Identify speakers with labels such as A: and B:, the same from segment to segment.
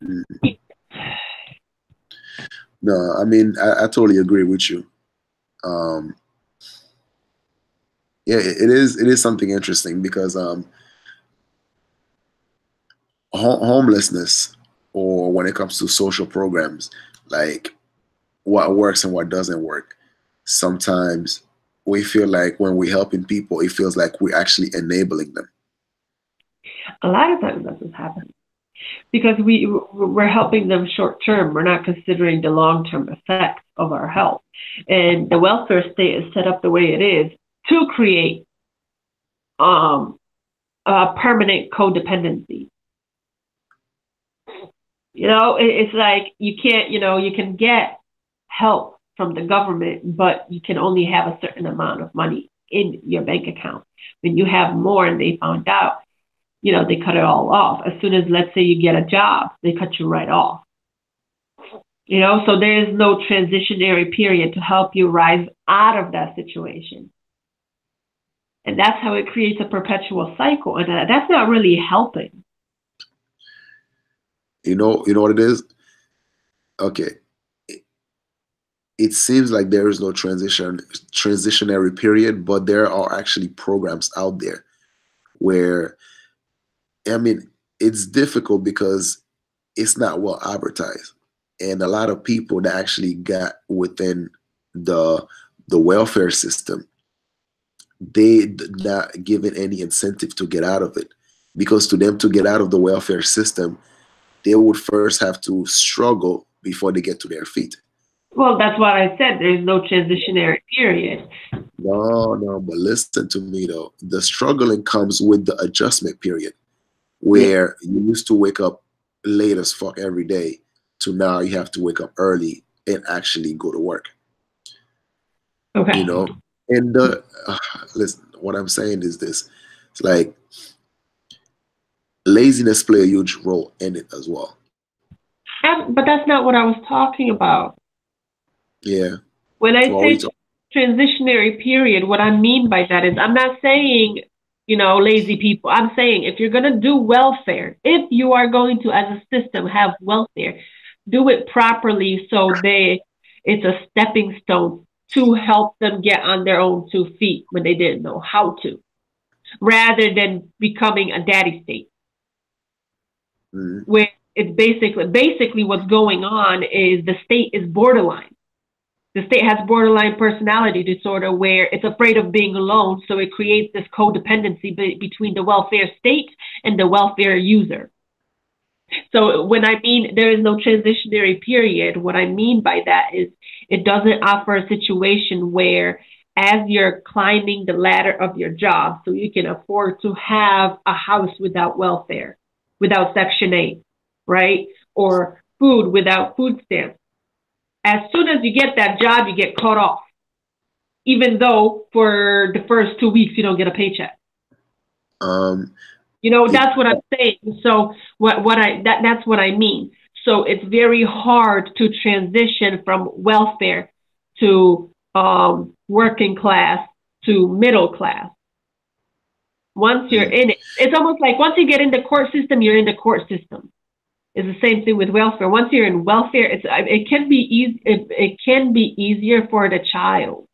A: Mm. No, I mean, I totally agree with you. Um, yeah, it is something interesting because homelessness, or when it comes to social programs, like what works and what doesn't work. Sometimes we feel like when we're helping people, it feels like we're actually enabling them.
B: A lot of times that's what's happening because we're helping them short term. We're not considering the long term effects of our help, and the welfare state is set up the way it is to create um, a permanent codependency. It's like you can't, you can get help from the government, but you can only have a certain amount of money in your bank account. When you have more and they found out, they cut it all off. As soon as, let's say, you get a job, they cut you right off. So there is no transitionary period to help you rise out of that situation. And that's how it creates a perpetual cycle. And that's not really helping.
A: You know what it is? Okay. It, it seems like there is no transitionary period, but there are actually programs out there where, I mean, it's difficult because it's not well advertised. And a lot of people that actually got within the the welfare system, they not given any incentive to get out of it. Because to them to get out of the welfare system, they would first have to struggle before they get to their feet.
B: Well, that's what I said. There's no transitionary period.
A: No, no, but listen to me though. The struggling comes with the adjustment period, where you used to wake up late as fuck every day to now you have to wake up early and actually go to work. You
B: Okay.
A: know, and the listen, what I'm saying is this: it's like laziness play a huge role in it as well.
B: But that's not what I was talking about.
A: Yeah.
B: When I
A: Well, we
B: say
A: talk.
B: transitionary period, what I mean by that is I'm not saying, lazy people. I'm saying if you're going to do welfare, if you are going to, as a system, have welfare, do it properly so it's a stepping stone to help them get on their own 2 feet when they didn't know how to, rather than becoming a daddy state
A: Mhm.
B: where it's basically what's going on is the state is borderline. The state has borderline personality disorder where it's afraid of being alone, so it creates this codependency between the welfare state and the welfare user. So when I mean there is no transitionary period, what I mean by that is it doesn't offer a situation where as you're climbing the ladder of your job, so you can afford to have a house without welfare, without Section 8, right? Or food without food stamps. As soon as you get that job, you get cut off, even though for the first 2 weeks you don't get a paycheck.
A: Um, it
B: That's what I'm saying. So that's what I mean. So it's very hard to transition from welfare to working class to middle class. Once you're
A: mm,
B: in it, it's almost like once you get in the court system, you're in the court system. It's the same thing with welfare. Once you're in welfare, it can be easy. It can be easier for the child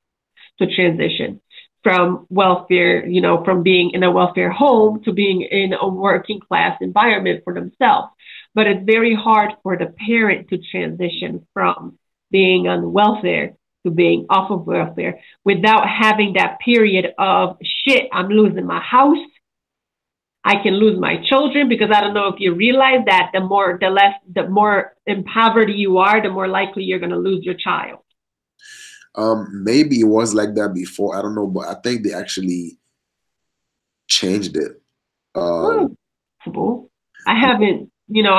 B: to transition from welfare, from being in a welfare home to being in a working class environment for themselves. But it's very hard for the parent to transition from being on welfare to being off of welfare without having that period of shit, I'm losing my house. I can lose my children because I don't know if you realize that the more in poverty you are, the more likely you're going to lose your child.
A: maybe it was like that before. I don't know, but I think they actually changed it.
B: Hmm,
A: Um,
B: possible. I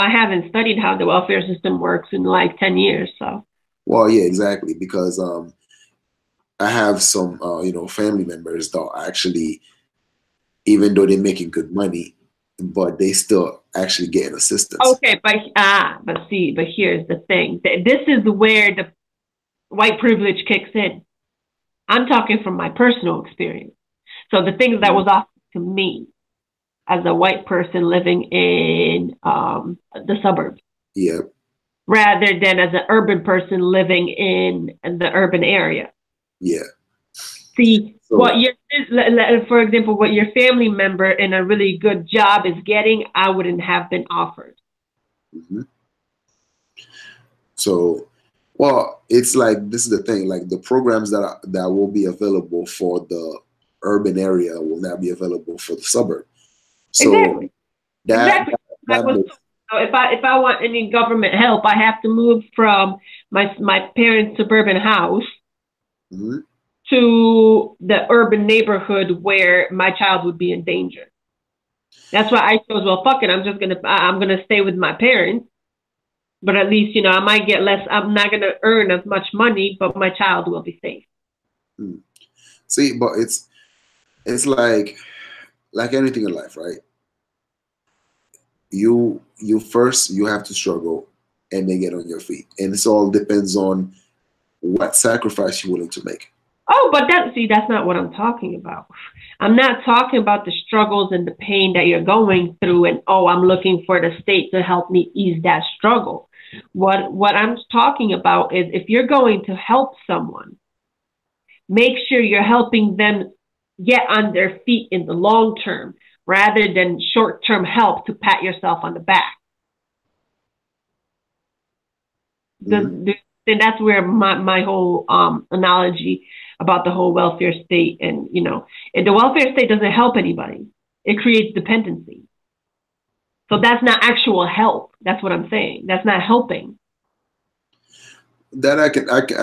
B: haven't studied how the welfare system works in like 10 years. So,
A: well, yeah, exactly, because I have some family members that are actually, even though they're making good money, but they still actually getting assistance.
B: okay, but here's the thing. This is where the white privilege kicks in. I'm talking from my personal experience. So the things that
A: Mm,
B: was offered to me as a white person living in the suburbs.
A: Yeah.
B: rather than as an urban person living in the urban area.
A: Yeah.
B: See what
A: So,
B: for example, what your family member in a really good job is getting, I wouldn't have been offered.
A: mhm. So, well, it's like this is the thing. Like the programs that will be available for the urban area will not be available for the suburb. So
B: Exactly.
A: that
B: Exactly.
A: that,
B: I
A: that
B: was
A: makes.
B: told. So if I want any government help, I have to move from my parents' suburban house
A: Mhm.
B: to the urban neighborhood where my child would be in danger. That's why I chose, well, fuck it, I'm gonna stay with my parents, but at least I might get less. I'm not gonna earn as much money, but my child will be safe.
A: Mm. See, but it's like anything in life, right? You first you have to struggle and then get on your feet, and this all depends on what sacrifice you're willing to make.
B: Oh, but that's not what I'm talking about. I'm not talking about the struggles and the pain that you're going through and oh, I'm looking for the state to help me ease that struggle. What I'm talking about is if you're going to help someone, make sure you're helping them get on their feet in the long term rather than short-term help to pat yourself on the back.
A: Mhm.
B: And that's where my whole analogy about the whole welfare state and the welfare state doesn't help anybody. It creates dependency. So that's not actual help. That's what I'm saying. That's not helping.
A: That I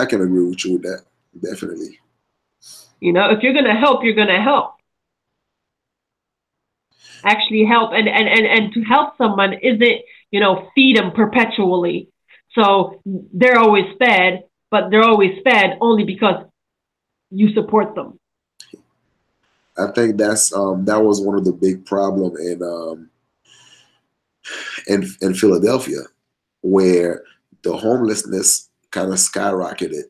A: can agree with you with that, definitely.
B: If you're gonna help, you're gonna help. Actually help and to help someone isn't, feed them perpetually. So they're always fed, but they're always fed only because you support them.
A: I think that was one of the big problem in Philadelphia, where the homelessness kind of skyrocketed,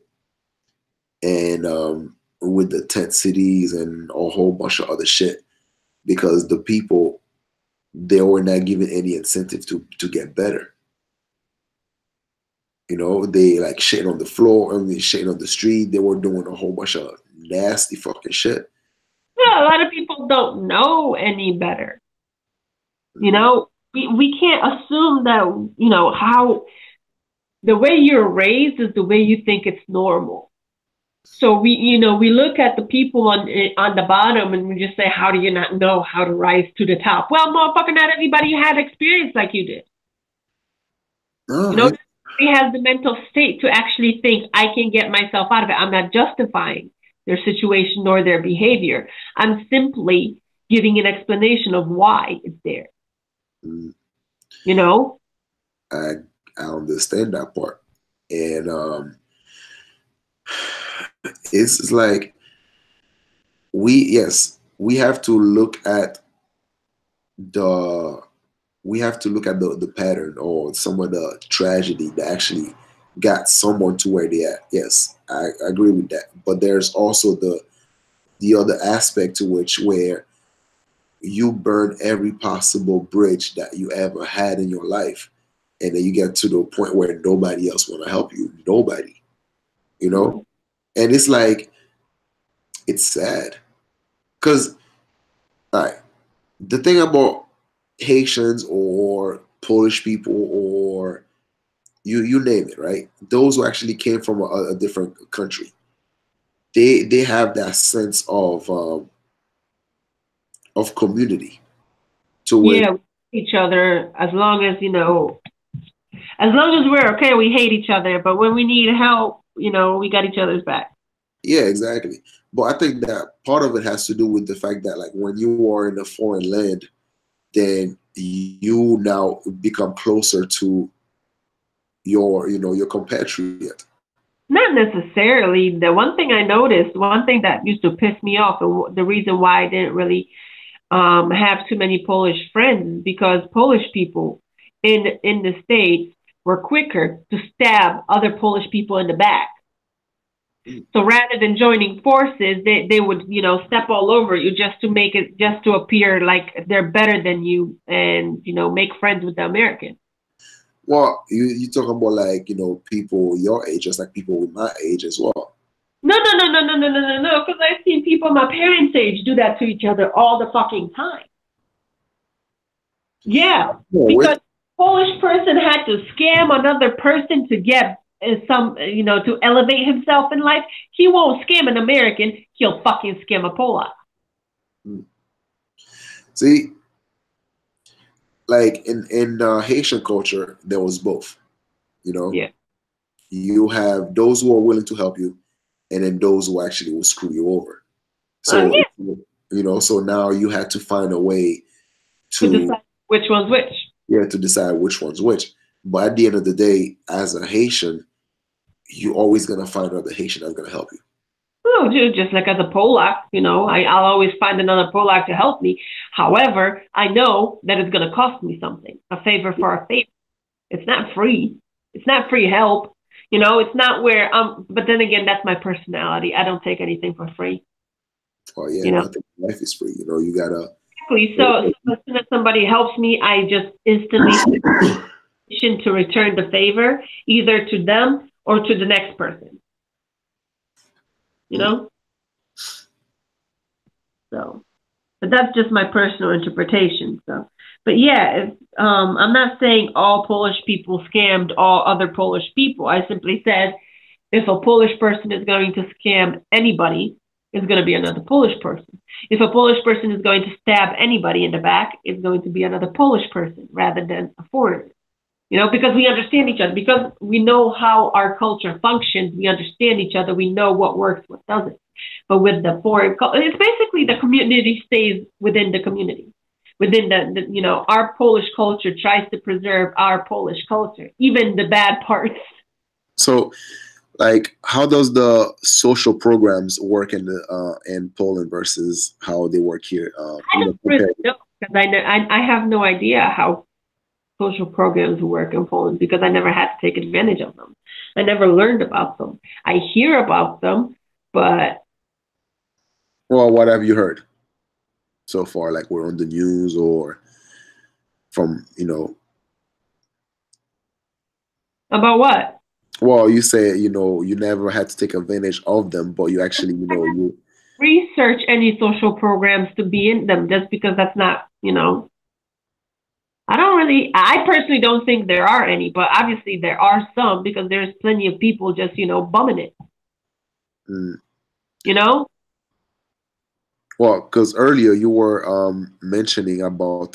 A: and with the tent cities and a whole bunch of other shit, because the people, they were not given any incentive to get better. They like shitting on the floor, I mean shitting on the street. They were doing a whole bunch of nasty fucking shit.
B: Yeah, a lot of people don't know any better. We can't assume that, how the way you're raised is the way you think it's normal. So we look at the people on the bottom and we just say, how do you not know how to rise to the top? Well, motherfucker, not everybody had experience like you did.
A: Oh,
B: You know,
A: yeah.
B: he has the mental state to actually think, I can get myself out of it. I'm not justifying their situation or their behavior. I'm simply giving an explanation of why it's there.
A: Mm,
B: You know?
A: I I understand that part, and it's like we have to look at the the pattern or some of the tragedy that actually got someone to where they at. Yes, I agree with that. But there's also the other aspect to which where you burn every possible bridge that you ever had in your life, and then you get to the point where nobody else want to help you. Nobody, you know?
B: Mm.
A: And it's like it's sad. Cause all right, the thing about Haitians or Polish people or you name it, right? Those who actually came from a different country, they have that sense of community to where
B: Yeah, we hate each other as long as we're okay, we hate each other. But when we need help, we got each other's back.
A: yeah, exactly. But I think that part of it has to do with the fact that like when you are in a foreign land, then you now become closer to your compatriot.
B: Not necessarily. The one thing I noticed, one thing that used to piss me off, and the reason why I didn't really have too many Polish friends, is because Polish people in the States were quicker to stab other Polish people in the back.
A: Mm.
B: So rather than joining forces, they would, step all over you just to appear like they're better than you and, make friends with the Americans.
A: Well, you talk about like, people your age, just like people with my age as well.
B: No, no, no, no, no, no, no, no, no. Because I've seen people my parents' age do that to each other all the fucking time. Yeah,
A: Yeah,
B: because
A: with
B: Polish person had to scam another person to get to elevate himself in life. He won't scam an American. He'll fucking scam a Polak.
A: see, like in Haitian culture, there was both. You know,
B: Yeah.
A: you have those who are willing to help you, and then those who actually will screw you over. So
B: Yeah.
A: so now you had to find a way
B: To
A: to
B: decide which one's which.
A: yeah to decide which one's which. But at the end of the day, as a Haitian, you're always gonna find another Haitian that's gonna help you.
B: Oh, just like as a Polak, I'll always find another Polak to help me. However, I know that it's going to cost me something, a favor for a favor. It's not free. It's not free help. It's not where but then again, that's my personality. I don't take anything for free,
A: Oh yeah,
B: you know.
A: nothing in life is free. You gotta.
B: Exactly. So as soon as somebody helps me, I just instantly to return the favor either to them or to the next person, you
A: Mm.
B: know? So but that's just my personal interpretation. So, but yeah, I'm not saying all Polish people scammed all other Polish people. I simply said if a Polish person is going to scam anybody, it's going to be another Polish person. If a Polish person is going to stab anybody in the back, it's going to be another Polish person rather than a foreigner. Because we understand each other, because we know how our culture functions, we understand each other, we know what works, what doesn't. But with the foreign, it's basically the community stays within the community. Within our Polish culture tries to preserve our Polish culture, even the bad parts.
A: So, like, how does the social programs work in Poland versus how they work here?
B: I don't really
A: Compared.
B: know because I have no idea how social programs work in Poland because I never had to take advantage of them. I never learned about them. I hear about them, but
A: Well, what have you heard so far? Like, we're on the news or from.
B: about what?
A: Well, you say you never had to take advantage of them, but you actually you.
B: Research any social programs to be in them just because that's not, I personally don't think there are any, but obviously there are some because there's plenty of people just, bumming it,
A: Mm.
B: you know?
A: Well, because earlier you were mentioning about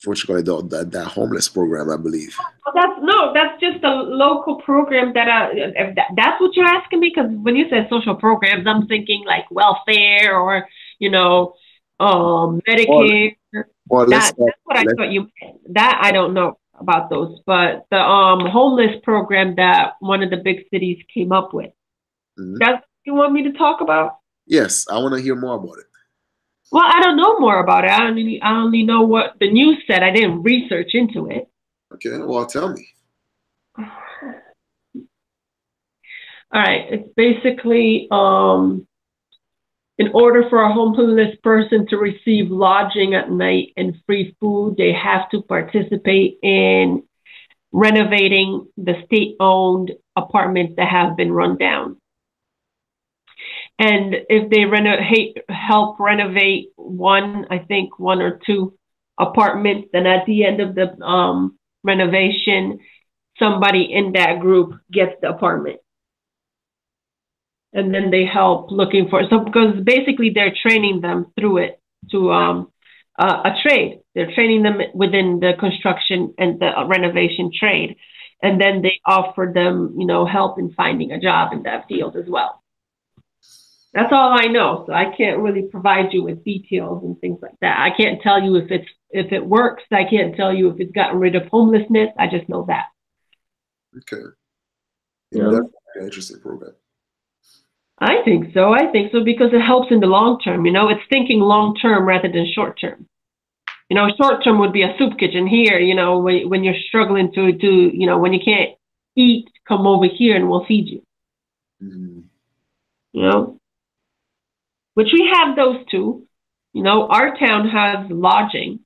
A: what you call it, that homeless program, I believe.
B: Well, that's just a local program if that's what you're asking me. Because when you say social programs, I'm thinking like welfare or, you know,
A: Well,
B: Medicare.
A: well,
B: That's what I thought you meant. That I don't know about those, but the homeless program that one of the big cities came up with.
A: mhm.
B: That's what you want me to talk about?
A: Yes, I want to hear more about it.
B: Well, I don't know more about it. I only know what the news said. I didn't research into it.
A: Okay, well, tell me.
B: All right, it's basically in order for a homeless person to receive lodging at night and free food, they have to participate in renovating the state-owned apartments that have been run down. And if they help renovate one, I think one or two apartments, then at the end of the renovation, somebody in that group gets the apartment. And then they help looking for so because basically they're training them through it to a trade. They're training them within the construction and the renovation trade, and then they offer them help in finding a job in that field as well. That's all I know. So I can't really provide you with details and things like that. I can't tell you if it works. I can't tell you if it's gotten rid of homelessness. I just know that.
A: Okay,
B: You
A: it does
B: know?
A: an interesting program.
B: I think so. I think so because it helps in the long term. It's thinking long term rather than short term. Short term would be a soup kitchen here. When you're struggling when you can't eat, come over here and we'll feed you.
A: Mhm.
B: You know, which we have those too. Our town has lodging.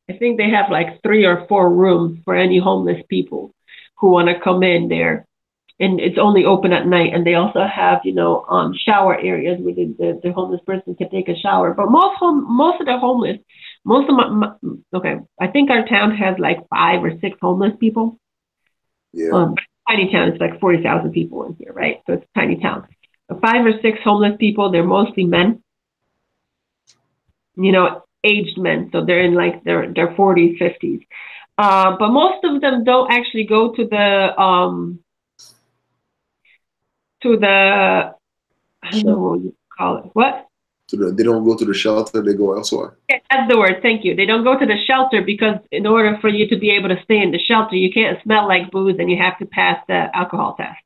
B: I think they have like 3 or 4 rooms for any homeless people who want to come in there. And it's only open at night. And they also have, shower areas where the homeless person can take a shower. But most of the homeless, most of okay, I think our town has like 5 or 6 homeless people.
A: Yeah.
B: But it's a tiny town. It's like 40,000 people in here, right? So it's a tiny town. 5 or 6 homeless people. They're mostly men, aged men. So they're in like their 40s, 50s. But most of them don't actually go to the I don't know what you call it. What?
A: They don't go to the shelter, they go elsewhere.
B: Yeah, that's the word. Thank you. They don't go to the shelter because in order for you to be able to stay in the shelter, you can't smell like booze and you have to pass the alcohol test.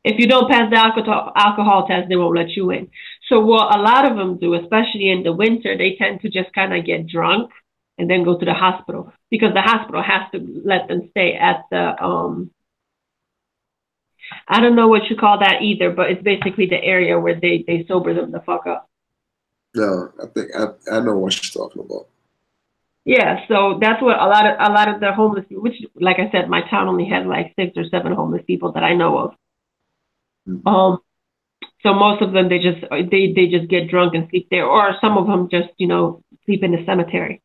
B: If you don't pass the alcohol test, they won't let you in. So what a lot of them do, especially in the winter, they tend to just kind of get drunk and then go to the hospital because the hospital has to let them stay at the I don't know what you call that either, but it's basically the area where they sober them the fuck up.
A: No, I think I know what you're talking about.
B: Yeah, so that's what a lot of the homeless, which, like I said, my town only has like 6 or 7 homeless people that I know of.
A: Mm-hmm.
B: So most of them they just get drunk and sleep there, or some of them just sleep in the cemetery.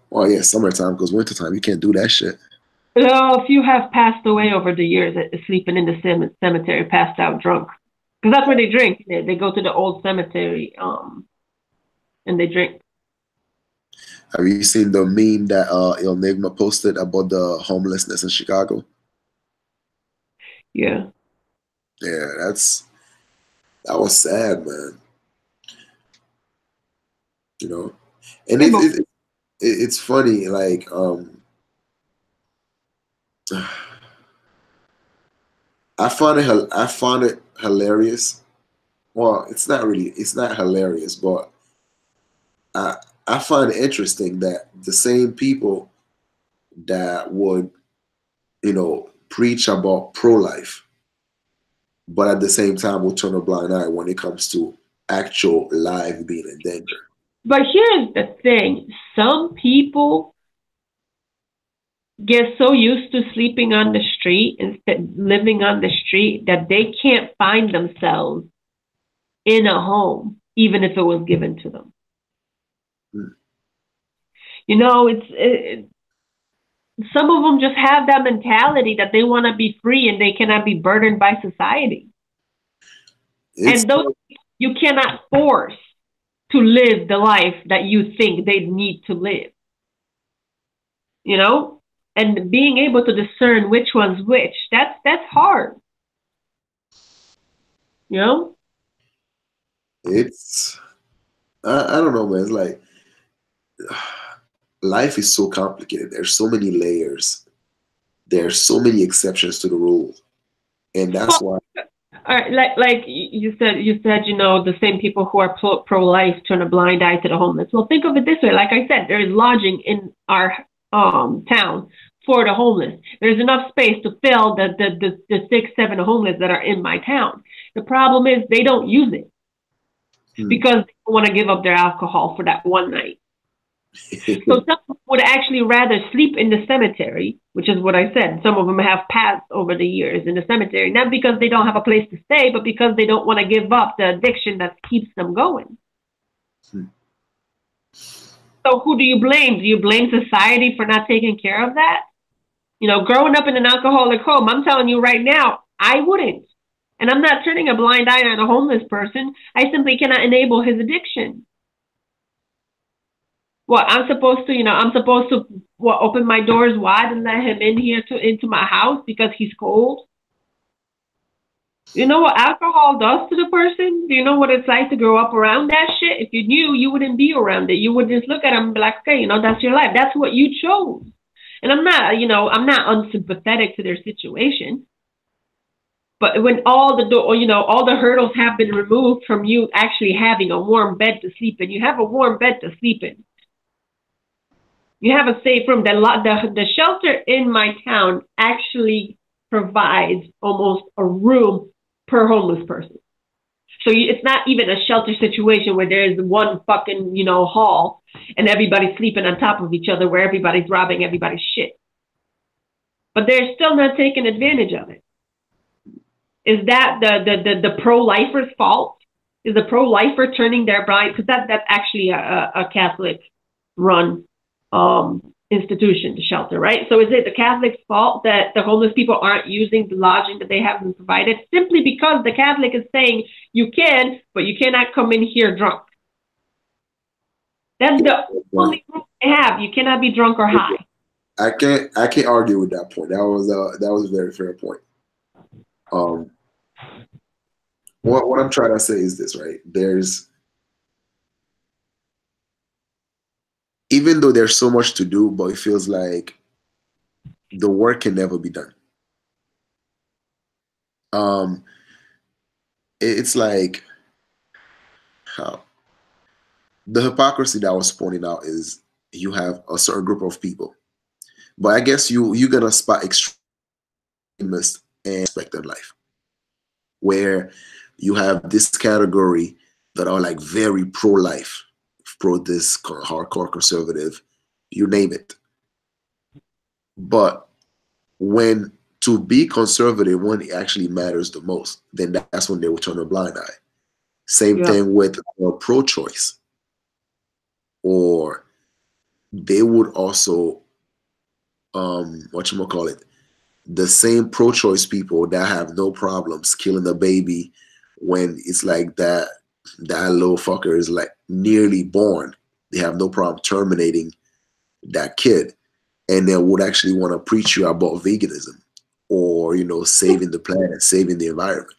A: Well, yeah, summertime because wintertime you can't do that shit.
B: A few have passed away over the years, sleeping in the cemetery, passed out drunk, because that's where they drink. They go to the old cemetery, and they drink.
A: Have you seen the meme that Enigma posted about the homelessness in Chicago?
B: Yeah.
A: Yeah, that was sad, man. And
B: Yeah, but
A: it's funny, like I found it hilarious. Well, it's not hilarious, but I I find it interesting that the same people that would, preach about pro-life, but at the same time will turn a blind eye when it comes to actual life being in danger.
B: but here's the thing: some people get so used to sleeping on the street instead living on the street that they can't find themselves in a home, even if it was given to them.
A: Mm.
B: Some of them just have that mentality that they want to be free and they cannot be burdened by society.
A: It's
B: And those you cannot force to live the life that you think they need to live. You know? And being able to discern which one's which, that's hard. You know?
A: it's I don't know, man. It's like life is so complicated. There's so many layers. There's so many exceptions to the rule, and that's why.
B: All right, like you said, the same people who are pro-life turn a blind eye to the homeless. Well, think of it this way. Like I said, there is lodging in our town for the homeless. There's enough space to fill the 6, 7 homeless that are in my town. The problem is they don't use it because they don't want to give up their alcohol for that one night. So some would actually rather sleep in the cemetery, which is what I said. Some of them have passed over the years in the cemetery, not because they don't have a place to stay, but because they don't want to give up the addiction that keeps them going. So who do you blame? Do you blame society for not taking care of that? Growing up in an alcoholic home, I'm telling you right now, I wouldn't. And I'm not turning a blind eye on a homeless person. I simply cannot enable his addiction. What I'm supposed to, open my doors wide and let him in here into my house because he's cold? You know what alcohol does to the person? Do you know what it's like to grow up around that shit? If you knew, you wouldn't be around it. You would just look at him and be like, okay, that's your life. That's what you chose. And I'm not unsympathetic to their situation. But when all the hurdles have been removed from you actually having a warm bed to sleep in, you have a warm bed to sleep in. You have a safe room. The shelter in my town actually provides almost a room per homeless person. So it's not even a shelter situation where there's one fucking, hall and everybody's sleeping on top of each other where everybody's robbing everybody's shit. But they're still not taking advantage of it. Is that the pro-lifer's fault? Is the pro-lifer turning their blind? Because that's actually a Catholic run institution, the shelter, right? So is it the Catholic's fault that the homeless people aren't using the lodging that they have been provided simply because the Catholic is saying you can, but you cannot come in here drunk? That's the only rule they have. You cannot be drunk or high.
A: I can't argue with that point. That was a very fair point. What I'm trying to say is this, right? Even though there's so much to do, but it feels like the work can never be done. It's like the hypocrisy that I was pointing out is you have a certain group of people, but I guess you're gonna spot extremists and aspect in life where you have this category that are like very pro-life, pro this hardcore conservative, you name it. But when to be conservative, when it actually matters the most, then that's when they will turn a blind eye. Same thing with pro-choice. Or they would also, the same pro-choice people that have no problems killing a baby when it's like that little fucker is like nearly born. They have no problem terminating that kid. And they would actually want to preach you about veganism or, saving the planet, saving the environment.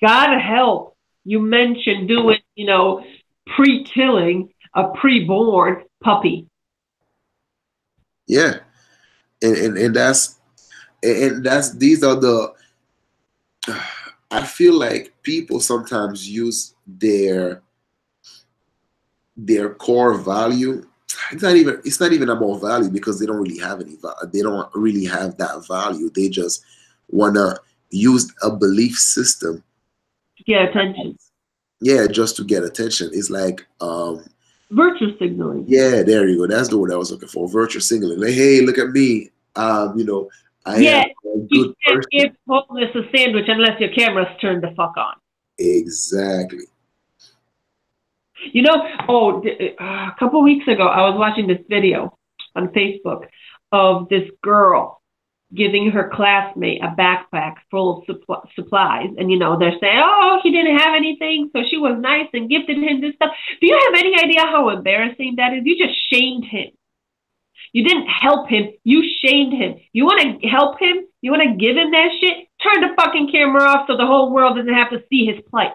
B: God help. You mentioned doing, pre-killing a pre-born puppy.
A: Yeah. And that's these are the, I feel like people sometimes use their core value. It's not even about value because they don't really have any value. They don't really have that value. They just want to use a belief system
B: to get attention.
A: Yeah, just to get attention. It's like
B: virtue signaling.
A: Yeah, there you go. That's the word I was looking for. Virtue signaling. Like, hey, look at me. I am a good
B: person. You can't give homeless a sandwich unless your camera's turned the fuck on.
A: Exactly.
B: A couple of weeks ago, I was watching this video on Facebook of this girl giving her classmate a backpack full of supplies. And, they're saying, oh, he didn't have anything, so she was nice and gifted him this stuff. Do you have any idea how embarrassing that is? You just shamed him. You didn't help him. You shamed him. You want to help him? You want to give him that shit? Turn the fucking camera off so the whole world doesn't have to see his plight.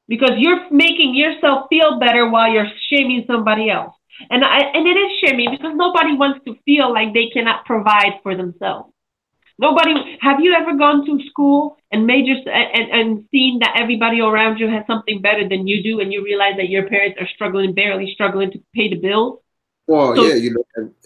B: Because you're making yourself feel better while you're shaming somebody else. And it is shaming because nobody wants to feel like they cannot provide for themselves. Have you ever gone to school and and seen that everybody around you has something better than you do, and you realize that your parents are barely struggling to pay the bills?
A: Well, so, yeah,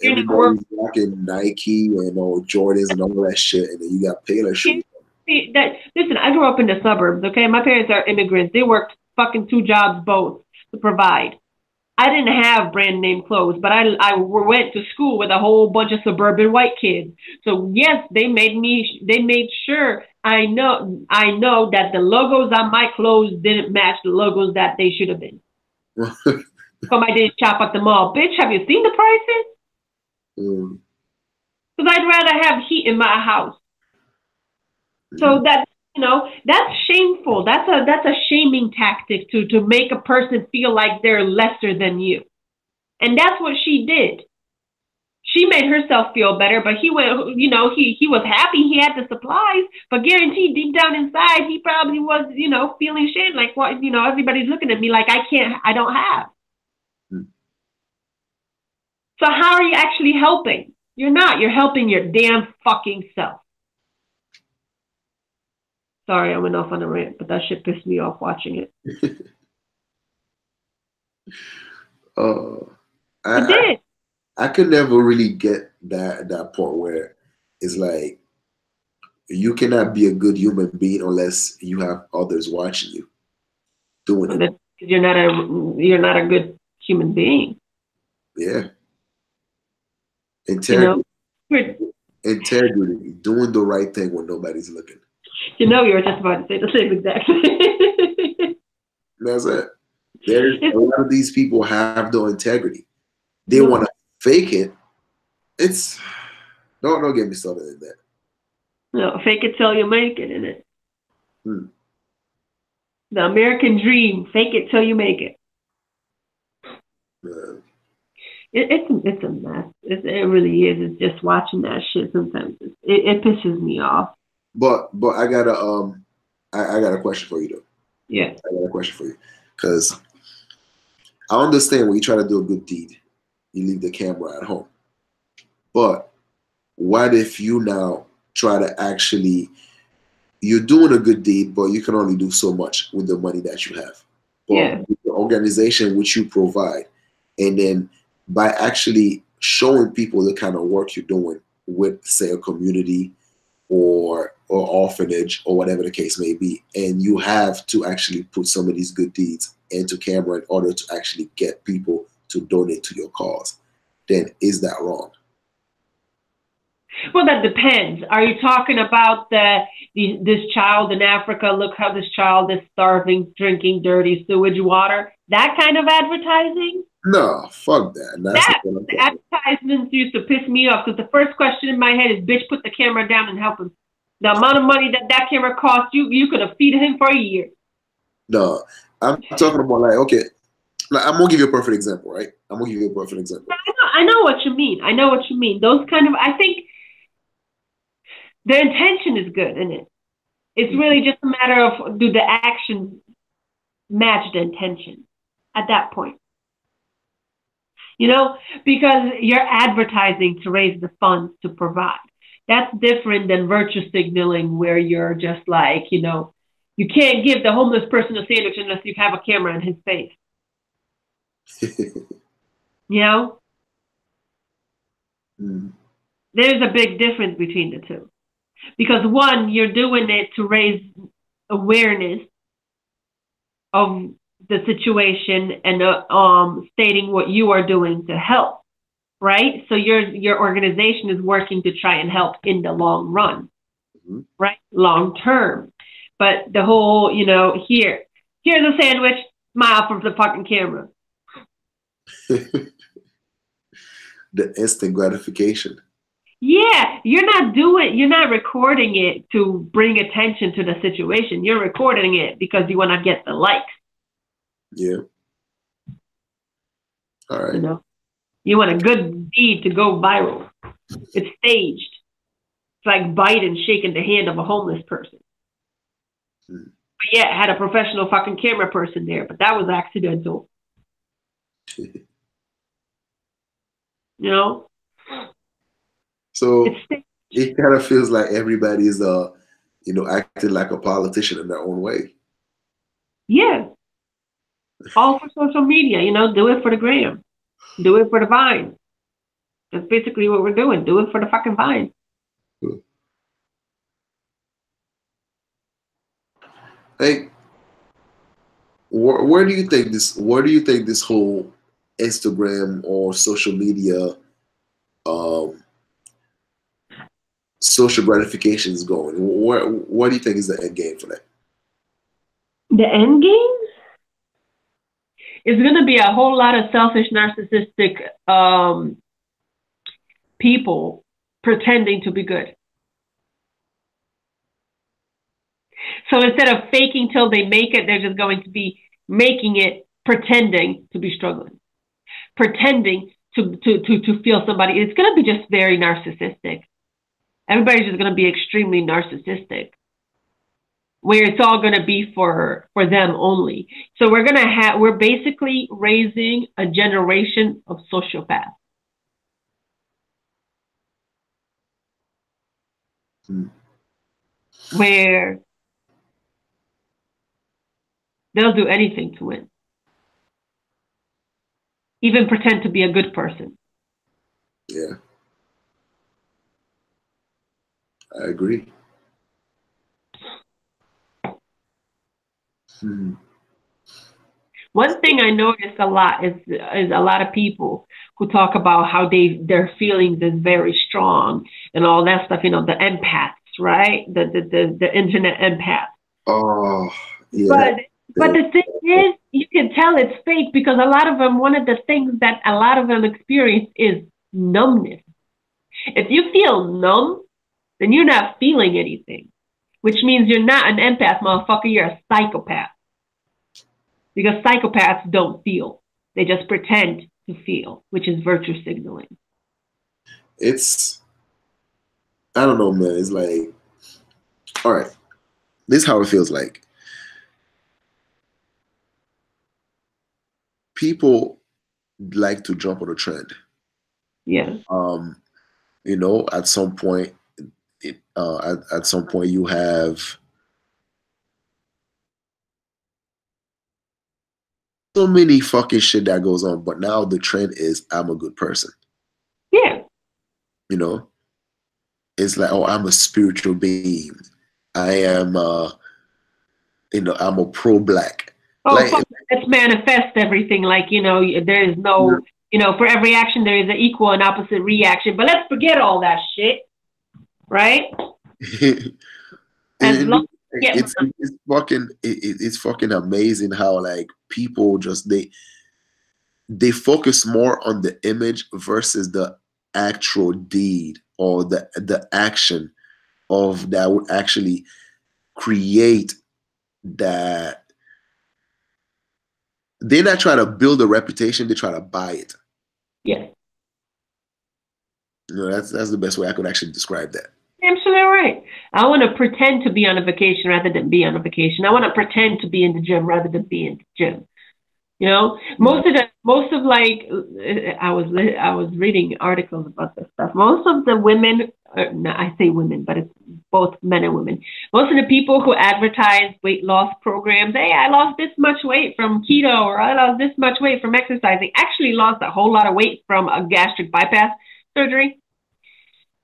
A: everybody's rocking Nike and Jordans and all that shit, and then you got Paylor shoes.
B: Listen, I grew up in the suburbs, okay? My parents are immigrants. They worked fucking 2 jobs both to provide. I didn't have brand name clothes, but I went to school with a whole bunch of suburban white kids. So yes, they made sure I know that the logos on my clothes didn't match the logos that they should have been. Come, I didn't shop at the mall. Bitch, have you seen the prices? Because I'd rather have heat in my house. So that's shameful. That's a shaming tactic to make a person feel like they're lesser than you. And that's what she did. She made herself feel better, but he went, he was happy he had the supplies, but guaranteed deep down inside, he probably was, feeling shame, like, what, everybody's looking at me like I don't have. So how are you actually helping? You're not. You're helping your damn fucking self. Sorry, I went off on a rant, but that shit pissed me off watching it.
A: I could never really get that part where it's like You cannot be a good human being unless you have others watching you doing
B: Well,
A: it.
B: that's, you're not a good human being.
A: Yeah.
B: You know,
A: Integrity,
B: We're-
A: integrity, doing the right thing when nobody's looking.
B: you know, you were just about to say the same exact thing.
A: That's it. There's a lot of these people have no integrity. They want
B: No,
A: to fake it. It's don't get me started in that.
B: no, fake it till you make it, isn't it?
A: Hmm.
B: The American dream, fake it till you make it.
A: Uh,
B: It's a mess. It really is. It's just watching that shit sometimes. It pisses me off.
A: but I got I got a question for you though.
B: Yeah.
A: I got a question for you because I understand when you try to do a good deed, you leave the camera at home. But what if you now try to actually you're doing a good deed, but you can only do so much with the money that you have. But
B: Yeah.
A: with the organization which you provide, and then by actually showing people the kind of work you're doing with, say, a community or orphanage or whatever the case may be, and you have to actually put some of these good deeds into camera in order to actually get people to donate to your cause, then is that wrong?
B: Well, that depends. Are you talking about this child in Africa? Look how this child is starving, drinking dirty sewage water. That kind of advertising.
A: No, fuck that. That's not
B: That
A: what I'm
B: the
A: talking
B: advertisements used to piss me off because the first question in my head is, "Bitch, put the camera down and help him." The amount of money that camera cost you, you could have feeded him for a year.
A: about. No, I'm talking about like, okay, like, I'm gonna give you a perfect example, right? I'm gonna give you a perfect example.
B: I know what you mean. I know what you mean. Those kind of, I think the intention is good in it. It's really just a matter of do the actions match the intention at that point. You know, because you're advertising to raise the funds to provide. That's different than virtue signaling where you're just like, you can't give the homeless person a sandwich unless you have a camera in his face. You know,
A: Mm.
B: there's a big difference between the two. Because one, you're doing it to raise awareness of the situation and stating what you are doing to help, right? So your organization is working to try and help in the long run,
A: Hmm.
B: right? Long term. But the whole, here's a sandwich, smile from the fucking camera.
A: The instant gratification.
B: Yeah, you're not recording it to bring attention to the situation. You're recording it because you want to get the likes,
A: Yeah. All
B: you
A: right.
B: know. You want a good deed to go viral. It's staged. It's like Biden shaking the hand of a homeless person.
A: Mm.
B: But yeah, it had a professional fucking camera person there, but that was accidental. You know? It's
A: So it kind of feels like everybody's acting like a politician in their own way.
B: yeah, all for social media, do it for the gram. Do it for the vine. That's basically what we're doing. Do it for the fucking vine.
A: Hey, where do you think this whole Instagram or social media um social gratification is going? What do you think is the end game for that?
B: The end game is going to be a whole lot of selfish, narcissistic people pretending to be good. So instead of faking till they make it, they're just going to be making it, pretending to be struggling, pretending to feel somebody. It's going to be just very narcissistic. Everybody's just going to be extremely narcissistic, where it's all going to be for them only. So we're basically raising a generation of sociopaths.
A: Hmm.
B: Where they'll do anything to win, even pretend to be a good person.
A: Yeah, I agree. Mhm.
B: One thing I notice a lot is a lot of people who talk about how their feelings is very strong and all that stuff. You know, the empaths, right? The internet empaths.
A: Oh, yeah, that
B: But but
A: thing.
B: the thing is, you can tell it's fake because a lot of them. One of the things that a lot of them experience is numbness. If you feel numb, then you're not feeling anything, which means you're not an empath, motherfucker. You're a psychopath because psychopaths don't feel. They just pretend to feel, which is virtue signaling.
A: It's, I don't know, man. It's like, all right, this is how it feels like. People like to jump on a trend.
B: Yeah.
A: Um, at some point, at some point, you have so many fucking shit that goes on, but now the trend is I'm a good person.
B: Yeah.
A: You know, it's like, oh, I'm a spiritual being. I am, I'm a pro-black.
B: Oh,
A: Like,
B: fuck. Let's manifest everything. Like, there is no, for every action, there is an equal and opposite reaction. But let's forget all that shit, right? As long
A: and
B: as you get
A: it's fucking amazing how like people just they focus more on the image versus the actual deed or the action of that would actually create that. They're not trying to build a reputation, they try to buy it.
B: yes.
A: That's the best way I could actually describe that.
B: You're absolutely right. I want to pretend to be on a vacation rather than be on a vacation. I want to pretend to be in the gym rather than be in the gym. You know,
A: Mhm.
B: most of like I was reading articles about this stuff. Most of the women, no, I say women, but it's both men and women. Most of the people who advertise weight loss programs, hey, I lost this much weight from keto, or I lost this much weight from exercising, actually lost a whole lot of weight from a gastric bypass surgery.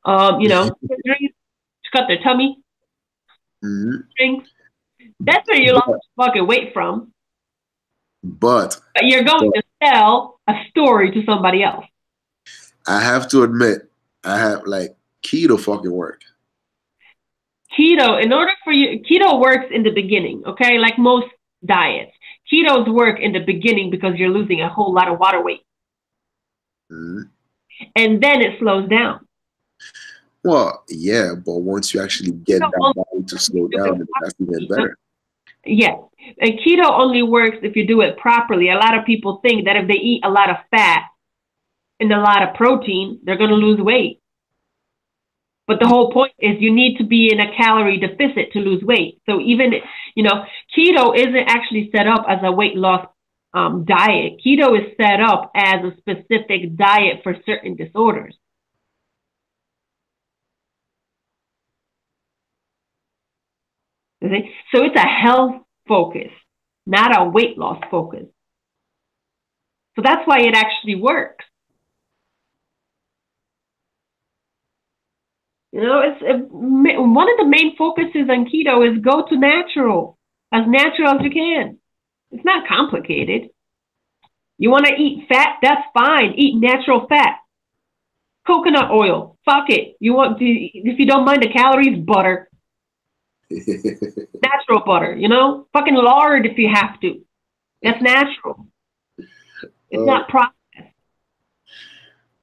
B: Surgeries to cut their tummy
A: Mhm.
B: strings. That's where you lost
A: but
B: fucking weight from.
A: but
B: But you're going
A: but
B: to sell a story to somebody else.
A: I have to admit, I have like keto fucking work.
B: Keto, in order for you, keto works in the beginning, okay? Like most diets. Ketos work in the beginning because you're losing a whole lot of water weight.
A: Mhm.
B: And then it slows down.
A: Well, yeah, but once you actually get
B: Keto
A: that
B: only
A: body to
B: works if
A: slow
B: you do
A: down, then that's even
B: it.
A: better.
B: Yes. And keto only works if you do it properly. A lot of people think that if they eat a lot of fat and a lot of protein, they're going to lose weight. But the whole point is you need to be in a calorie deficit to lose weight. So even, keto isn't actually set up as a weight loss diet. Keto is set up as a specific diet for certain disorders. Okay? So it's a health focus, not a weight loss focus. So that's why it actually works. One of the main focuses on keto is go to natural as you can. It's not complicated. You want to eat fat? That's fine. Eat natural fat. Coconut oil. Fuck it. If you don't mind the calories, butter. Natural butter, Fucking lard if you have to. That's natural. It's
A: uh,
B: not processed.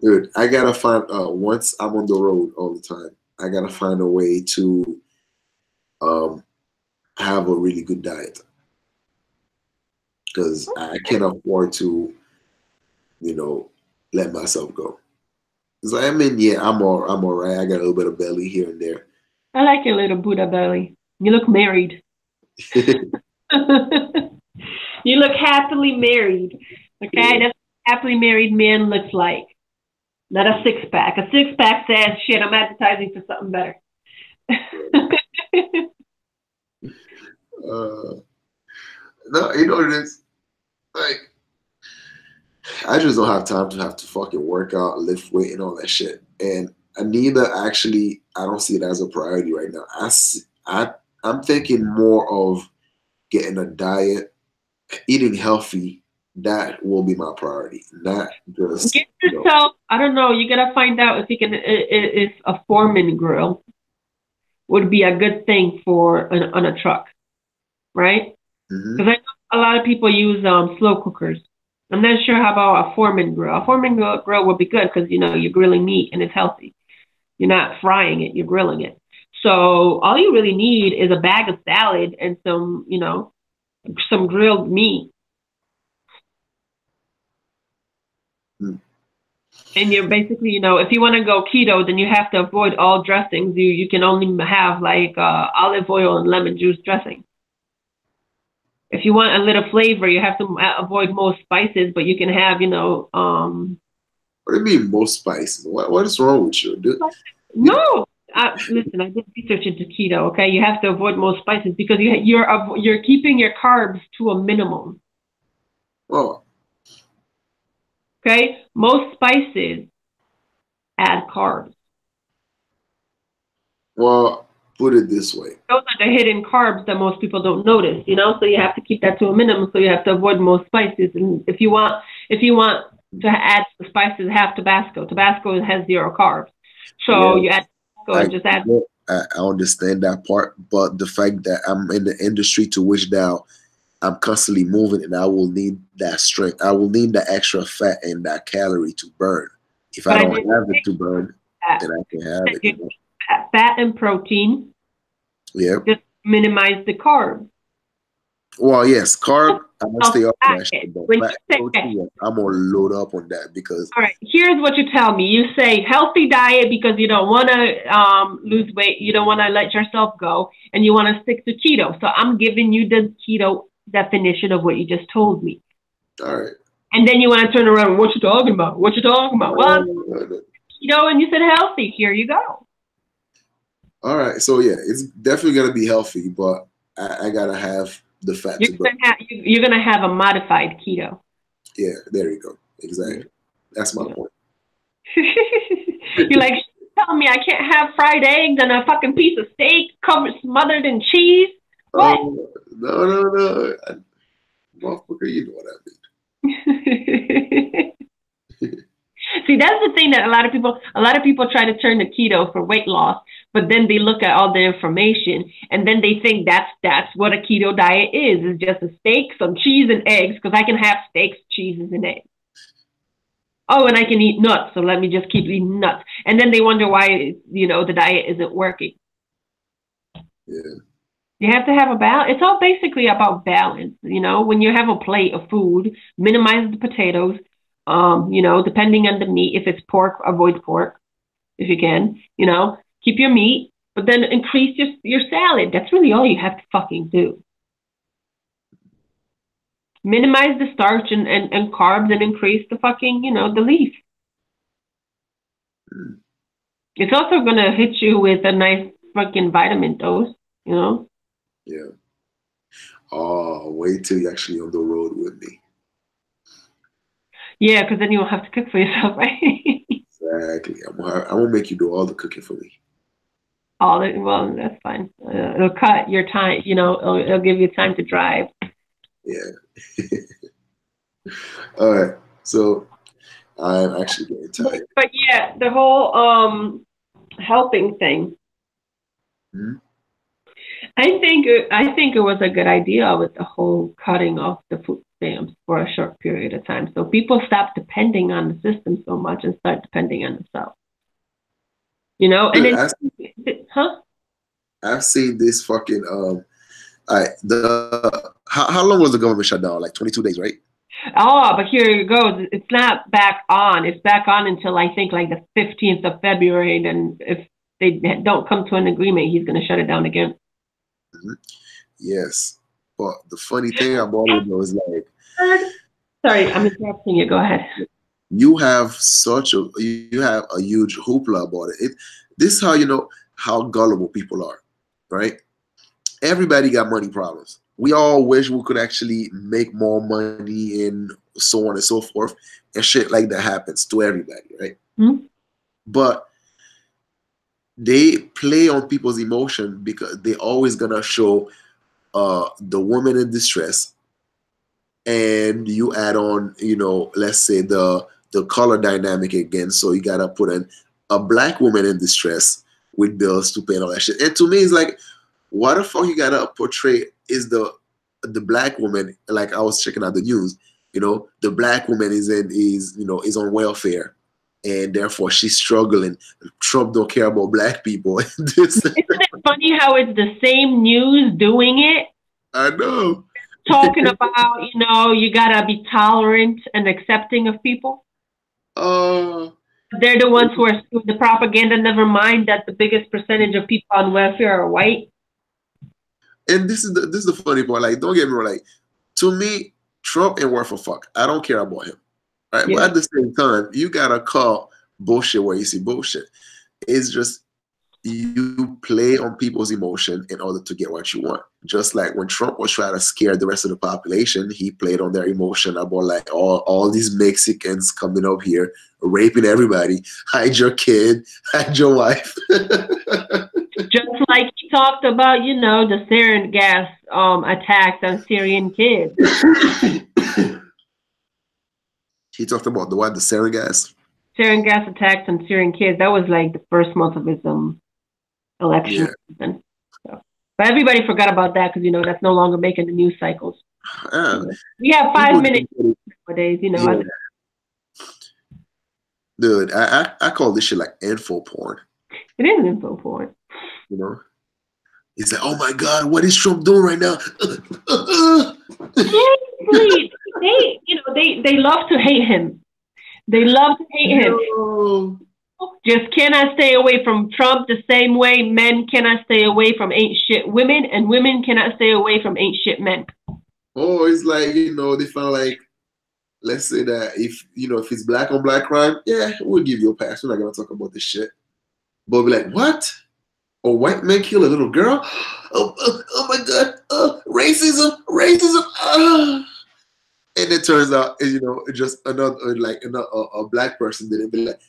A: dude, I gotta find once I'm on the road all the time, I gotta find a way to um have a really good diet because I can't afford to, you know, let myself go. So I mean, yeah, I'm all right. I got a little bit of belly here and there.
B: I like your little Buddha belly. You look married. You look happily married. Okay?
A: Yeah.
B: That's what a happily married man looks like. Not a six pack. A six pack says, shit, I'm advertising for something better.
A: Uh, no, you know what it is? Like, I just don't have time to have to fucking work out, lift weight, and all that shit. And neither actually, I don't see it as a priority right now. I'm thinking more of getting a diet, eating healthy, that will be my priority. Not just,
B: Get yourself, I don't know, you gotta find out if you can, if a foreman grill would be a good thing for on a truck, right?
A: hmm
B: Because I know a lot of people use slow cookers. I'm not sure how about a foreman grill. A foreman grill would be good because you know you're grilling meat and it's healthy. You're not frying it, you're grilling it. So all you really need is a bag of salad and some, you know, some grilled meat. And you're basically, you know, if you want to go keto, then you have to avoid all dressings. You can only have like olive oil and lemon juice dressing. If you want a little flavor, you have to avoid most spices, but you can have, you know,
A: What do you mean most spice? What is wrong with you? You
B: no. Listen, I did research into keto. Okay, you have to avoid most spices because you're keeping your carbs to a minimum.
A: well,
B: Okay, most spices add carbs.
A: well, put it this way.
B: Those are the hidden carbs that most people don't notice. You know, so you have to keep that to a minimum. So you have to avoid most spices. And if you want to add spices, have Tabasco. Tabasco has zero carbs. So
A: Yeah,
B: you add Tabasco
A: I
B: and just add.
A: I understand that part, but the fact that I'm in the industry to which now I'm constantly moving and I will need that strength. I will need that extra fat and that calorie to burn. If I
B: But I
A: don't
B: didn't
A: have it
B: say
A: to burn,
B: that.
A: then I can have
B: That
A: it,
B: you
A: you know.
B: need fat and protein.
A: Yeah.
B: Just minimize the carbs.
A: Well, yes, carb, I'm gonna stay off of that
B: Diet.
A: shit, but
B: When
A: fat
B: you say,
A: protein, yes, I'm gonna load up on that because
B: all right, here's what you tell me. You say healthy diet because you don't want to lose weight, you don't want to let yourself go, and you want to stick to keto. So I'm giving you the keto definition of what you just told me.
A: all right.
B: And then you want to turn around, what you talking about? What you talking about? Well, I'm
A: Uh,
B: keto, and you said healthy. Here you go.
A: all right. So yeah, it's definitely gonna be healthy, but I gotta have the fat to burn.
B: You're gonna have a modified keto.
A: Yeah, there you go.
B: Yeah.
A: Exactly. That's my
B: Yeah.
A: point.
B: You're like, telling me I can't have fried eggs and a fucking piece of steak covered smothered in cheese. What?
A: Oh no. Motherfucker, you know what I mean.
B: See, that's the thing that a lot of people try to turn to keto for weight loss, but then they look at all the information and then they think that's what a keto diet is. It's just a steak, some cheese and eggs because I can have steaks, cheeses and eggs. Oh, and I can eat nuts, so let me just keep eating nuts. And then they wonder why, you know, the diet isn't working.
A: Yeah.
B: You have to have a balance. It's all basically about balance. You know, when you have a plate of food, minimize the potatoes. You know, depending on the meat, if it's pork, avoid pork if you can. You know, keep your meat, but then increase your salad. That's really all you have to fucking do. Minimize the starch and carbs and increase the fucking, you know, the leaf.
A: Mm,
B: It's also gonna hit you with a nice fucking vitamin dose. You know.
A: yeah. Oh, wait till you're actually on the road with me.
B: Yeah, because then you won't have to cook for yourself, right?
A: Exactly. I'm gonna make you do all the cooking for me.
B: All the, well, that's fine. It'll cut your time. You know, it'll give you time to drive.
A: Yeah. All right. So I'm actually getting tired.
B: But yeah, the whole helping thing.
A: Mhm.
B: I think it was a good idea with the whole cutting off the food stamps for a short period of time, so people stop depending on the system so much and start depending on themselves. You know, and
A: Look,
B: then, huh?
A: I've seen this fucking how long was the government shut down? Like 22 days, right?
B: Oh, but here you go. It's not back on. It's back on until I think like the 15th of February. Then if they don't come to an agreement, he's going to shut it down again.
A: hmm Yes. But the funny thing about it though is like
B: Sorry, I'm interrupting you. Go ahead.
A: you have a huge hoopla about it. This is how you know how gullible people are, right? Everybody got money problems. We all wish we could actually make more money and so on and so forth, and shit like that happens to everybody, right?
B: Hmm?
A: But they play on people's emotion because they always gonna show the woman in distress, and you add on, let's say the color dynamic again. So you gotta put in a black woman in distress with bills to pay and all that shit. And to me, it's like, what the fuck you gotta portray is the black woman? Like I was checking out the news, the black woman is on welfare, and therefore she's struggling. Trump don't care about black people.
B: Isn't it funny how it's the same news doing it?
A: I know.
B: Talking about, you gotta be tolerant and accepting of people. They're the ones who are doing the propaganda. Never mind that the biggest percentage of people on welfare are white.
A: And this is the funny part. Like, don't get me wrong. Like, to me, Trump ain't worth a fuck. I don't care about him. Right? Yeah. But at the same time, you gotta call bullshit where you see bullshit. It's just you play on people's emotion in order to get what you want. Just like when Trump was trying to scare the rest of the population, he played on their emotion about like all these Mexicans coming up here, raping everybody, hide your kid, hide your wife.
B: Just like he talked about, the sarin gas attacks on Syrian kids.
A: He talked about the sarin gas?
B: Sarin gas attacks on Syrian kids. That was like the first month of his election. Yeah. So. But everybody forgot about that because, that's no longer making the news cycles. We have 5 minutes nowadays,
A: Yeah. Dude, I call this shit like info porn.
B: It is info porn.
A: He's like, oh my God, what is Trump doing right now?
B: Please, they love to hate him. They love to hate him. No. Just cannot stay away from Trump the same way men cannot stay away from ain't shit women, and women cannot stay away from ain't shit men.
A: Oh, it's like, they found like, let's say that if it's black on black crime, yeah, we'll give you a pass. We're not going to talk about this shit. But we'll be like, what? A white man kill a little girl? Oh my God. Racism. And it turns out, just another a black person did it. Be like,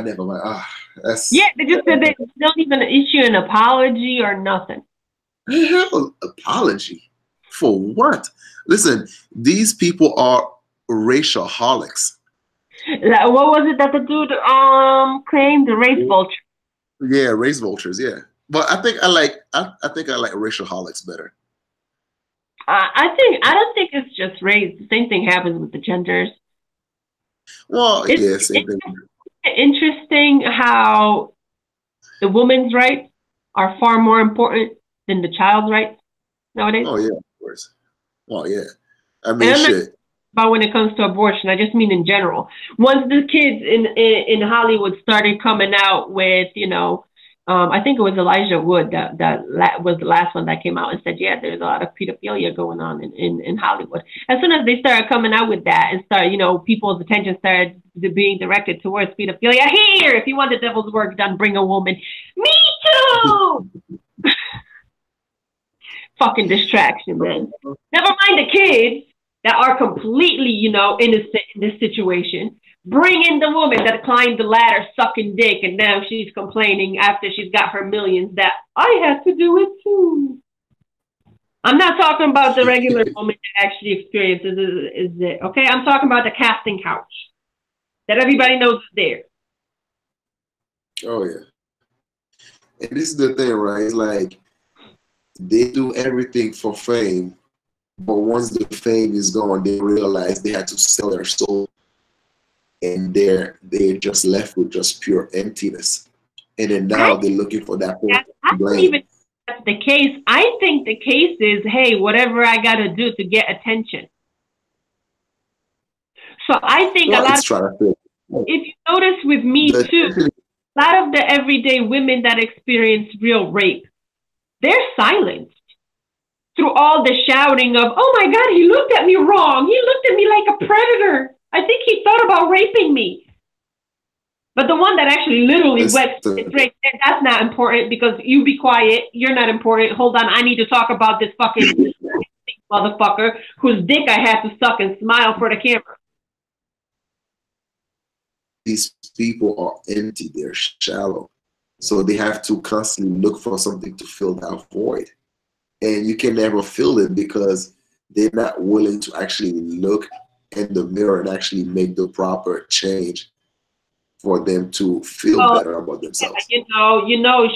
A: never mind. That's
B: yeah. They just said they don't even issue an apology or nothing.
A: Hell, apology for what? Listen, these people are racial holics.
B: What was it that the dude claimed? The race vulture.
A: Yeah, race vultures. Yeah, but I think I like racial holics better.
B: I don't think it's just race. The same thing happens with the genders.
A: Well, yeah, same thing.
B: Interesting how the woman's rights are far more important than the child's rights nowadays.
A: Oh yeah, of course. Well, yeah. I mean, shit.
B: But when it comes to abortion, I just mean in general. Once the kids in Hollywood started coming out with, I think it was Elijah Wood that was the last one that came out and said, yeah, there's a lot of pedophilia going on in Hollywood. As soon as they started coming out with that and people's attention started being directed towards pedophilia. Here, if you want the devil's work done, bring a woman. Me too. Fucking distraction, man. Never mind the kids that are completely, innocent in this situation. Bring in the woman that climbed the ladder sucking dick, and now she's complaining after she's got her millions that I had to do it too. I'm not talking about the regular woman that actually experiences it, okay? I'm talking about the casting couch that everybody knows is there.
A: Oh, yeah. And this is the thing, right? It's like they do everything for fame, but once the fame is gone, they realize they had to sell their soul. And they're just left with just pure emptiness. And then now they're looking for that person to blame.
B: I don't even think that's the case. I think the case is, hey, whatever I got to do to get attention. So I think a lot of, if you notice with me too, a lot of the everyday women that experience real rape, they're silenced through all the shouting of, oh my God, he looked at me wrong. He looked at me like a predator. I think he thought about raping me. But the one that actually literally went, that's not important because you be quiet. You're not important. Hold on. I need to talk about this fucking motherfucker whose dick I had to suck and smile for the camera.
A: These people are empty. They're shallow. So they have to constantly look for something to fill that void. and you can never feel it because they're not willing to actually look in the mirror and actually make the proper change for them to feel
B: Well,
A: better about themselves.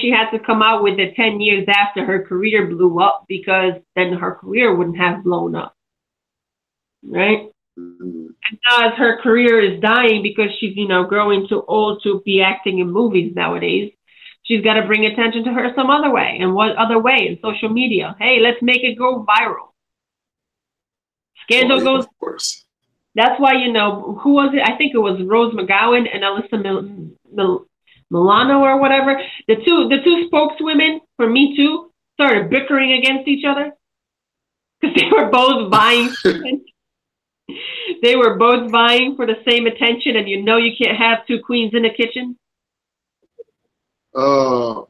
B: she had to come out with it 10 years after her career blew up because then her career wouldn't have blown up, right?
A: Mm,
B: And now as her career is dying because she's, growing too old to be acting in movies nowadays, she's got to bring attention to her some other way. And what other way? In social media. Hey, let's make it go viral.
A: oh
B: Scandal
A: yeah,
B: goes.
A: of course.
B: That's why, who was it? I think it was Rose McGowan and Alyssa Milano or whatever. The two spokeswomen for Me Too started bickering against each other because they were both vying. They were both vying for the same attention, and you can't have two queens in the kitchen.
A: Uh,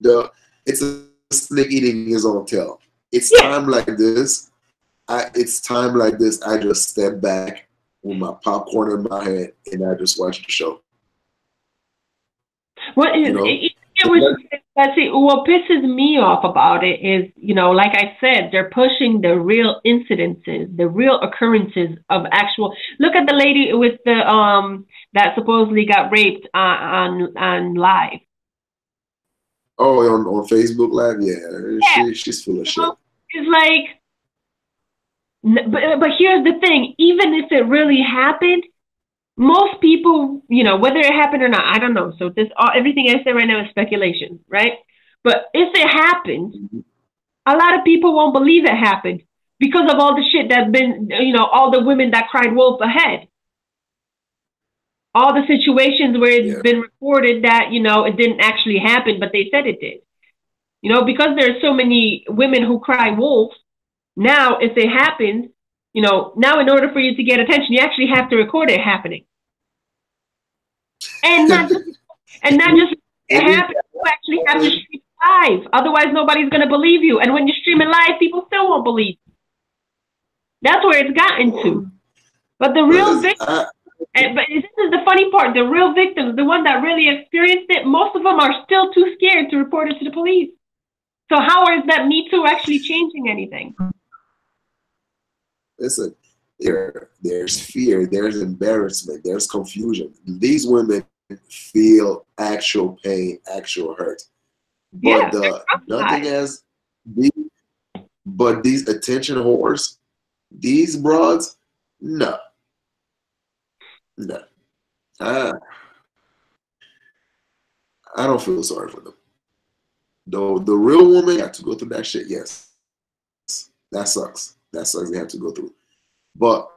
A: the it's a snake eating his own tail. It's
B: Yeah.
A: time like this. It's time like this. I just step back with my popcorn in my hand and I just watch the show.
B: What
A: You
B: is
A: know,
B: it was but see what pisses me off about it is, like I said, they're pushing the real incidences, the real occurrences of actual. Look at the lady with the that supposedly got raped on live.
A: oh, on Facebook Live, yeah,
B: Yeah,
A: she's full of shit.
B: it's like, but here's the thing: even if it really happened, most people, whether it happened or not, I don't know. So everything I say right now is speculation, right? But if it happened,
A: Mhm.
B: a lot of people won't believe it happened because of all the shit that's been, all the women that cried wolf ahead, all the situations where it's
A: Yeah,
B: been reported that, it didn't actually happen, but they said it did. Because there's so many women who cry wolf, now if it happens, now in order for you to get attention, you actually have to record it happening. And not just, and not just it
A: it
B: happen, you actually have to
A: is.
B: stream live. Otherwise nobody's gonna believe you. And when you're streaming live, people still won't believe you. That's where it's gotten to. But the real
A: Because
B: victim, but this is the funny part, the real victims, the one that really experienced it, most of them are still too scared to report it to the police. So how is that Me Too actually changing anything?
A: listen, there's fear, there's embarrassment, there's confusion. These women feel actual pain, actual hurt. But
B: Yeah,
A: the
B: they're
A: nothing
B: traumatized.
A: as these, but these attention whores, these broads, no, no. I I don't feel sorry for them. Though the real woman have to go through that shit, yes. That sucks. That sucks they have to go through. But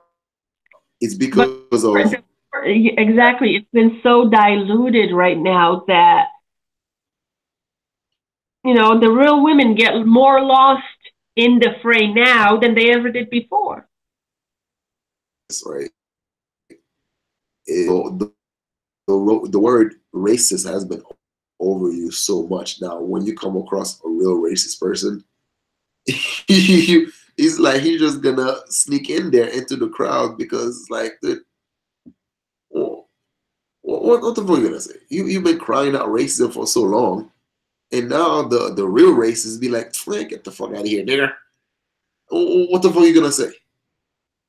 A: it's
B: But
A: because of
B: exactly, it's been so diluted right now that the real women get more lost in the fray now than they ever did before.
A: this, right. The word racist has been overused so much now. When you come across a real racist person, he's like he's just gonna sneak in there into the crowd because like oh, what the fuck are you gonna say? You've been crying out racism for so long, and now the real racists be like, get the fuck out of here, nigga. What the fuck are you gonna say?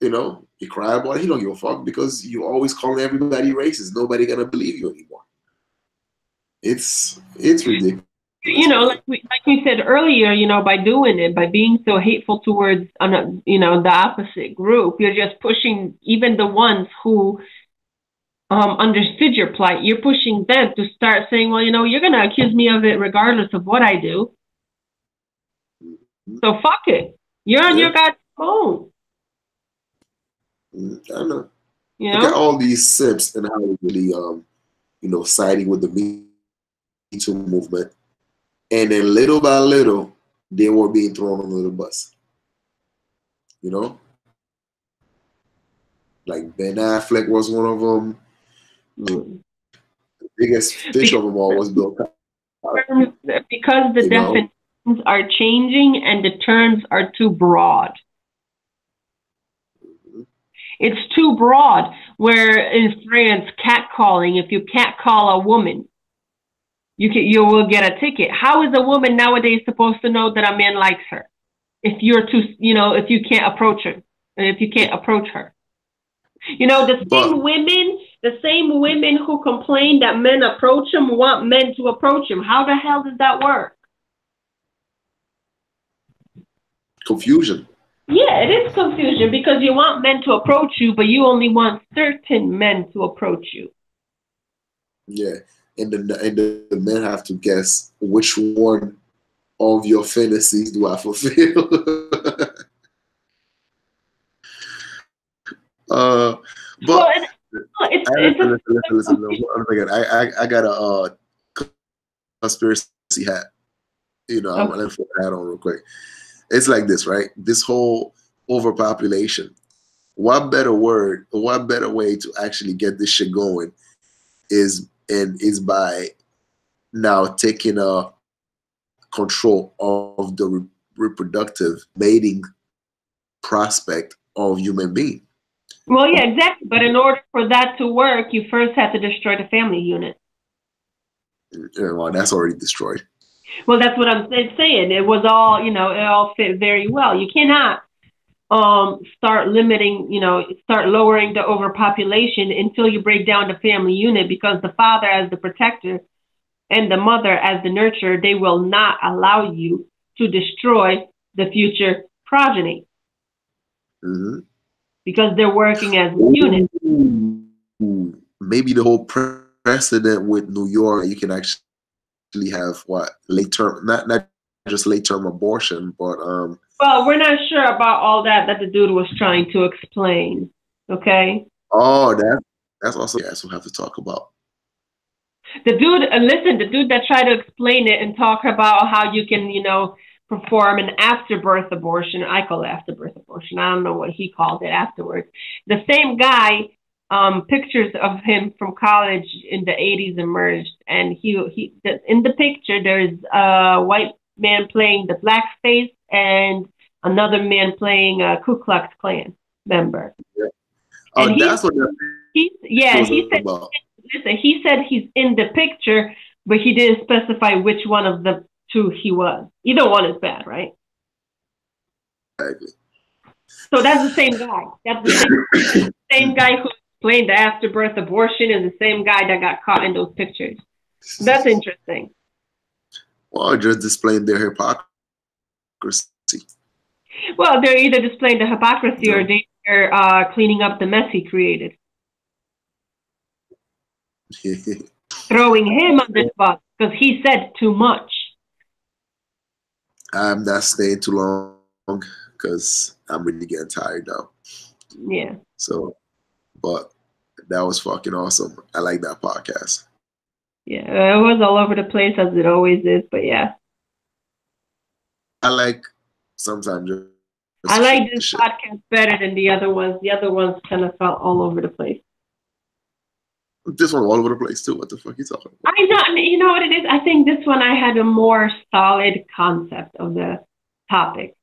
A: You cry about it, he don't give a fuck because you always calling everybody racist. Nobody gonna believe you anymore. It's ridiculous,
B: Like
A: man.
B: we said earlier, by doing it, by being so hateful towards, the opposite group, you're just pushing even the ones who understood your plight. You're pushing them to start saying, well, you're gonna accuse me of it regardless of what I do. So fuck it. You're on
A: Yeah,
B: your goddamn own.
A: I know.
B: You
A: Look at
B: know.
A: all these simps and how they really siding with the Me Too movement, and then little by little they were being thrown under the bus. You know, like Ben Affleck was one of them.
B: Mm.
A: The biggest fish
B: Because
A: of them all was Bill Cosby.
B: because the
A: You know,
B: definitions are changing and the terms are too broad. It's too broad. Where in France, catcalling, if you catcall a woman, you will get a ticket. How is a woman nowadays supposed to know that a man likes her if you're too, if you can't approach her, if you can't approach her? You know,
A: But
B: the same women who complain that men approach them want men to approach them. How the hell does that work?
A: confusion.
B: Yeah, it is confusion because you want men to approach you, but you only want certain men to approach you.
A: Yeah, and the men have to guess which one of your fantasies do I fulfill.
B: Well,
A: But
B: it's a
A: listen. Again, I got a conspiracy hat. You know, I'm
B: okay.
A: gonna put that hat on real quick. It's like this, right? This whole overpopulation. What better way to actually get this shit going is by now taking control of the reproductive mating prospect of human being.
B: Well, yeah, exactly. But in order for that to work, you first have to destroy the family unit.
A: Well, that's already destroyed.
B: Well, that's what I'm saying. It was all, it all fit very well. You cannot start limiting, start lowering the overpopulation until you break down the family unit because the father as the protector and the mother as the nurturer, they will not allow you to destroy the future progeny
A: Mm-hmm.
B: because they're working as a unit.
A: Maybe the whole precedent with New York, you can actually have what late term, not just late term abortion, but
B: Well, we're not sure about all that the dude was trying to explain. Okay.
A: oh, that's also yes, we'll have to talk about.
B: The dude that tried to explain it and talk about how you can, perform an afterbirth abortion. I call it afterbirth abortion. I don't know what he called it afterwards. The same guy, pictures of him from college in the 80s emerged, and in the picture there's a white man playing the blackface and another man playing a Ku Klux Klan member.
A: Yeah.
B: And
A: Oh, that's what
B: yeah,
A: was
B: he said,
A: about.
B: listen, he said he's in the picture, but he didn't specify which one of the two he was. Either one is bad, right?
A: Exactly.
B: So that's the same guy. That's the same guy who explained the afterbirth abortion is the same guy that got caught in those pictures. That's interesting.
A: Well, just displaying their hypocrisy.
B: Well, they're either displaying the hypocrisy or
A: No.
B: they're cleaning up the mess he created, throwing him under the bus because he said too much.
A: I'm not staying too long because I'm really getting tired now.
B: Yeah.
A: So, but that was fucking awesome. I like that podcast.
B: Yeah. It was all over the place as it always is, but yeah.
A: I like sometimes
B: I
A: just
B: like
A: shoot the
B: this
A: shit.
B: podcast better than the other ones. The other ones kind of felt all over the place.
A: This one all over the place too. What the fuck you talking about?
B: I know, you know what it is? I think this one I had a more solid concept of the topic.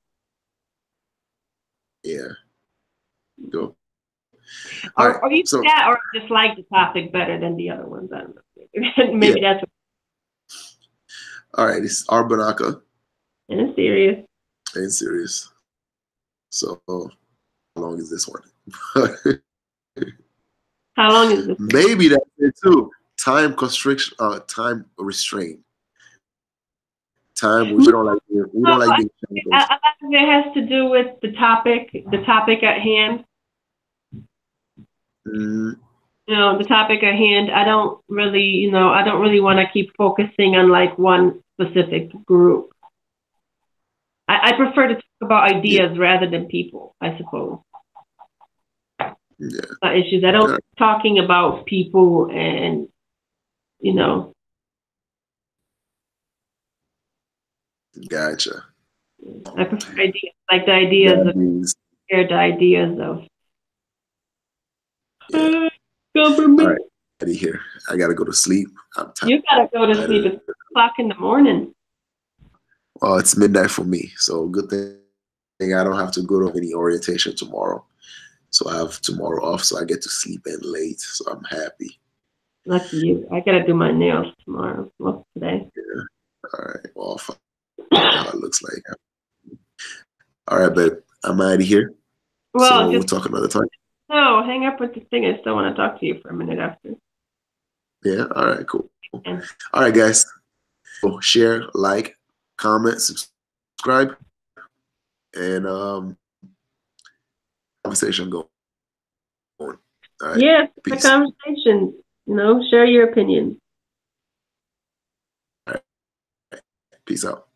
A: Yeah. Go. All right.
B: Or you
A: So
B: that, or just like the topic better than the other ones. I don't know.
A: yeah.
B: Maybe that's what
A: All right. This is Arbanaka
B: it's serious.
A: and serious. So how long is this one?
B: How long is this?
A: Maybe that's it too. Time constriction, time restraint. Time we
B: No,
A: don't like we don't like
B: I
A: being
B: think a
A: shackled.
B: lot of it has to do with the topic at hand.
A: Mm,
B: The topic at hand. I don't really want to keep focusing on like one specific group. I prefer to talk about
A: yeah,
B: ideas rather than people, I suppose.
A: yeah.
B: Issues. I don't like talking about people and, you know,
A: Gotcha.
B: I prefer ideas, like the ideas
A: That
B: of,
A: means
B: the ideas of
A: yeah. All
B: government.
A: right, Eddie here. I gotta go to sleep. I'm
B: You gotta go to sleep
A: tired.
B: at 6 o'clock in the morning.
A: Well, it's midnight for me, so good thing I don't have to go to any orientation tomorrow. So I have tomorrow off, so I get to sleep in late. So I'm happy.
B: Lucky you. I gotta do my nails tomorrow. Well, today.
A: Yeah. All right. Well, I'll find out how it looks like. All right, but I'm out of here.
B: Well,
A: So we'll
B: just
A: talk another time.
B: no, hang up with the thing. I still want to talk to you for a minute after.
A: Yeah. All right. Cool.
B: And
A: All right, guys. So share, like, comment, subscribe, and conversation going. All right.
B: yeah, the
A: Peace.
B: conversation. Share your opinions.
A: All right. Peace out.